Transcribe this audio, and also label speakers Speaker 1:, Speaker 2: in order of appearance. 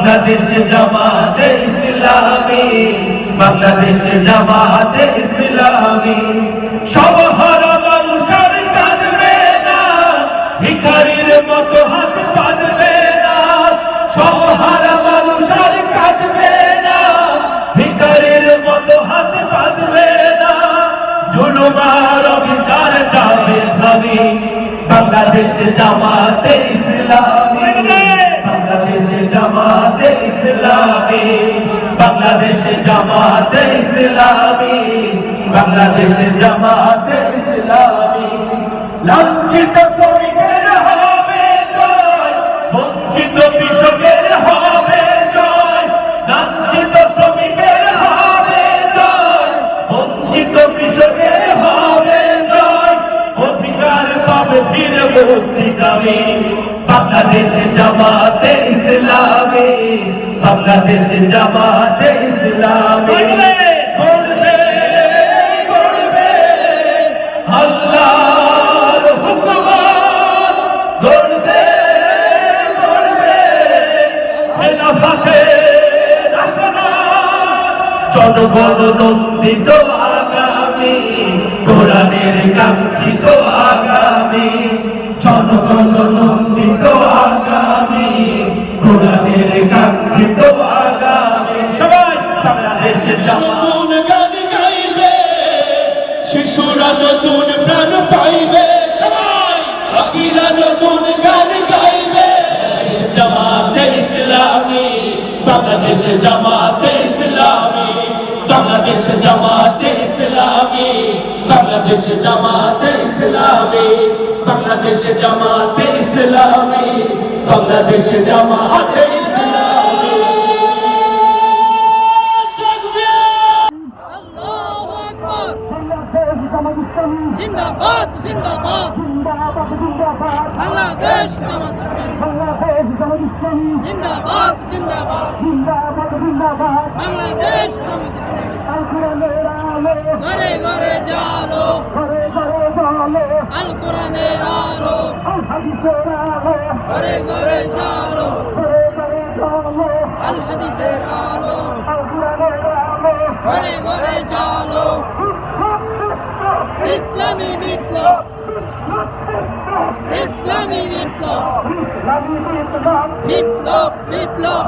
Speaker 1: বাংলাদেশ জামাতে ইসলামী, বাংলাদেশ জামাতে ইসলামী। সব হারা মানুষের কাঁদবে না, ভিখারির মতো হাত পাতবে না। সব হারা মানুষের কাঁদবে না, ভিখারির মতো হাত পাতবে না। জুলুমার অবিচার যাবে থামি, বাংলাদেশ জামাতে ইসলামী, বাংলাদেশ জামাতে ইসলামী, বাংলাদেশ জামাতে ইসলামী, বাংলাদেশ জামাতে ইসলামী। লাঞ্ছিত শ্রমিকের হবে জয়, বঞ্চিত কৃষকের হবে জয়। লাঞ্ছিত শ্রমিকের হবে জয়, বঞ্চিত কৃষকের হবে জয়। অধিকার পাবে ফির মুক্তিকামী, বাংলাদেশ জামাতে ইসলামী, বাংলাদেশ জামাতে ইসলামী। গড়বে গড়বে আল্লাহর হুকুমত, গড়বে গড়বে খেলাফতের আসনাত। জনগণ নন্দিত আগামী, কোরআনের কাঙ্ক্ষিত আগামী। জনগণ নন্দিত আগামী, কোরআনের কাঙ্ক্ষিত আগামী। সবাই বাংলাদেশ
Speaker 2: নতুন গান গাইবে, শিশুরা নতুন প্রাণ পাইবে। সবাই বাকিরা নতুন গান গাইবে। জামাতে ইসলামী, বাংলাদেশ জামাতে ইসলামী, বাংলাদেশ জামাতে ইসলামী, বাংলাদেশ জামাতে ইসলামী, বাংলাদেশ জামাতে ইসলামী, বাংলাদেশ জামাতে ইসলামী।
Speaker 3: আল্লাহু আকবার। জিন্দাবাদ জিন্দাবাদ, বাংলাদেশ জামাত ইসলামী। জিন্দাবাদ জিন্দাবাদ, বাংলাদেশ জামাত ইসলামী। ঘরে ঘরে জালো, আল কোরআনের আলো। ঘরে ঘরে জালো, আল হাদিসের আলো। ঘরে ঘরে জালো, ইসলামী বিপ্লব, ইসলামী বিপ্লব, বিপ্লব বিপ্লব।